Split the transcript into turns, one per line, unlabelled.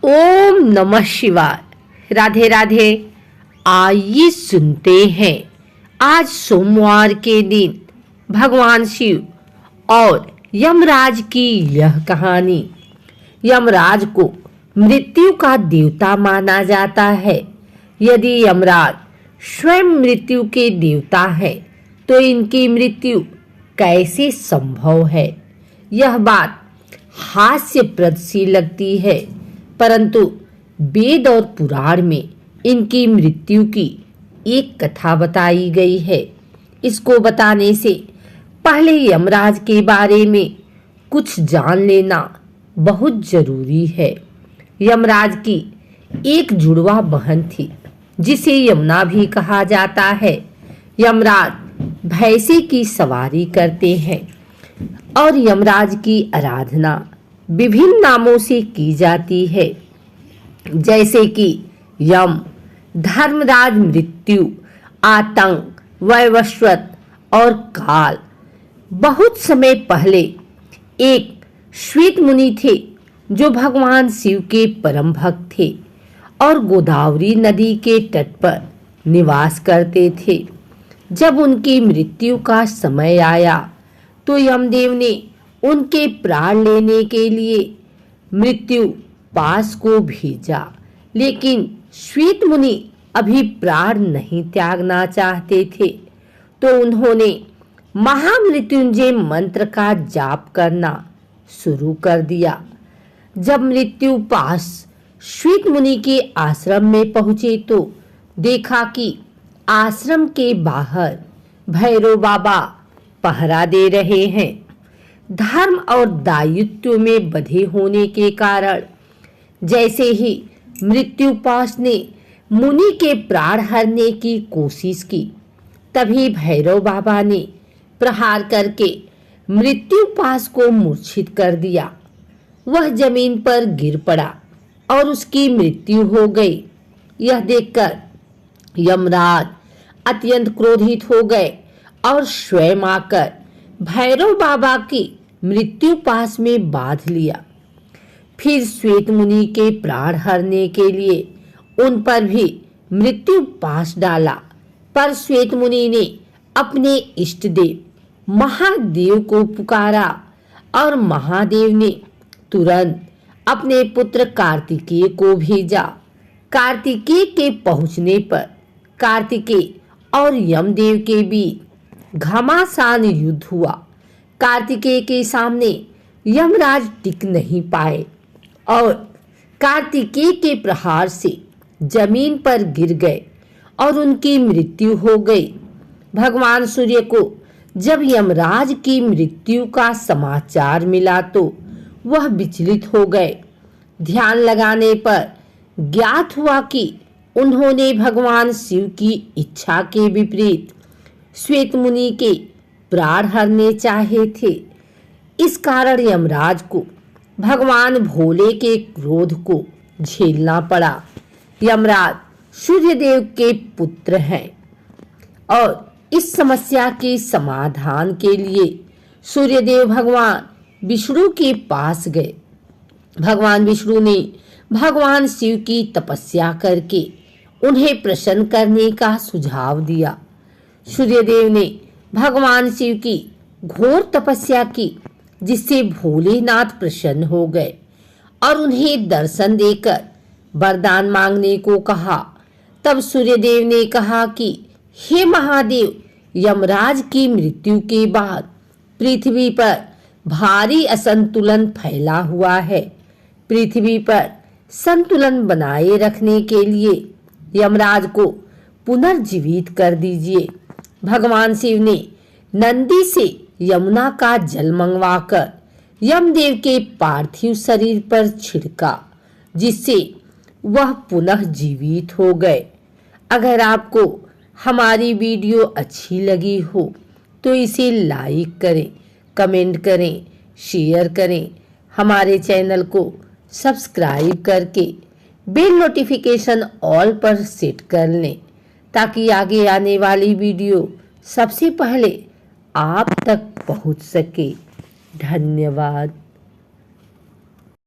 ओम नमः शिवाय। राधे राधे। आइए सुनते हैं आज सोमवार के दिन भगवान शिव और यमराज की यह कहानी। यमराज को मृत्यु का देवता माना जाता है। यदि यमराज स्वयं मृत्यु के देवता है तो इनकी मृत्यु कैसे संभव है? यह बात हास्यप्रद सी लगती है, परंतु वेद और पुराण में इनकी मृत्यु की एक कथा बताई गई है। इसको बताने से पहले यमराज के बारे में कुछ जान लेना बहुत जरूरी है। यमराज की एक जुड़वा बहन थी जिसे यमुना भी कहा जाता है। यमराज भैंसे की सवारी करते हैं और यमराज की आराधना विभिन्न नामों से की जाती है, जैसे कि यम, धर्मराज, मृत्यु, आतंक, वैवस्वत और काल। बहुत समय पहले एक श्वेत मुनि थे जो भगवान शिव के परम भक्त थे और गोदावरी नदी के तट पर निवास करते थे। जब उनकी मृत्यु का समय आया तो यमदेव ने उनके प्राण लेने के लिए मृत्यु पास को भेजा, लेकिन श्वेत मुनि अभी प्राण नहीं त्यागना चाहते थे, तो उन्होंने महामृत्युंजय मंत्र का जाप करना शुरू कर दिया। जब मृत्यु पास श्वेत मुनि के आश्रम में पहुंचे तो देखा कि आश्रम के बाहर भैरव बाबा पहरा दे रहे हैं। धर्म और दायित्व में बंधे होने के कारण जैसे ही मृत्युपाश ने मुनि के प्राण हरने की कोशिश की, तभी भैरव बाबा ने प्रहार करके मृत्युपाश को मूर्छित कर दिया। वह जमीन पर गिर पड़ा और उसकी मृत्यु हो गई। यह देखकर यमराज अत्यंत क्रोधित हो गए और स्वयं आकर भैरव बाबा की मृत्यु पास में बांध लिया। फिर श्वेत मुनि के प्राण हरने के लिए उन पर भी मृत्यु पास डाला, पर श्वेत मुनि ने अपने इष्ट देव महादेव को पुकारा और महादेव ने तुरंत अपने पुत्र कार्तिकेय को भेजा। कार्तिकेय के पहुंचने पर कार्तिकेय और यमदेव के बीच घमासान युद्ध हुआ। कार्तिकेय के सामने यमराज टिक नहीं पाए और कार्तिकेय के प्रहार से जमीन पर गिर गए और उनकी मृत्यु हो गई। भगवान सूर्य को जब यमराज की मृत्यु का समाचार मिला तो वह विचलित हो गए। ध्यान लगाने पर ज्ञात हुआ कि उन्होंने भगवान शिव की इच्छा के विपरीत श्वेत मुनि के प्राण हरने चाहे थे। इस कारण यमराज को भगवान भोले के क्रोध को झेलना पड़ा। यमराज सूर्यदेव के पुत्र हैं और इस समस्या के समाधान के लिए सूर्यदेव भगवान विष्णु के पास गए। भगवान विष्णु ने भगवान शिव की तपस्या करके उन्हें प्रसन्न करने का सुझाव दिया। सूर्यदेव ने भगवान शिव की घोर तपस्या की, जिससे भोलेनाथ प्रसन्न हो गए और उन्हें दर्शन देकर वरदान मांगने को कहा। तब सूर्यदेव ने कहा कि हे महादेव, यमराज की मृत्यु के बाद पृथ्वी पर भारी असंतुलन फैला हुआ है। पृथ्वी पर संतुलन बनाए रखने के लिए यमराज को पुनर्जीवित कर दीजिए। भगवान शिव ने नंदी से यमुना का जल मंगवाकर यमदेव के पार्थिव शरीर पर छिड़का, जिससे वह पुनः जीवित हो गए। अगर आपको हमारी वीडियो अच्छी लगी हो तो इसे लाइक करें, कमेंट करें, शेयर करें। हमारे चैनल को सब्सक्राइब करके बेल नोटिफिकेशन ऑल पर सेट कर लें, ताकि आगे आने वाली वीडियो सबसे पहले आप तक पहुंच सके। धन्यवाद।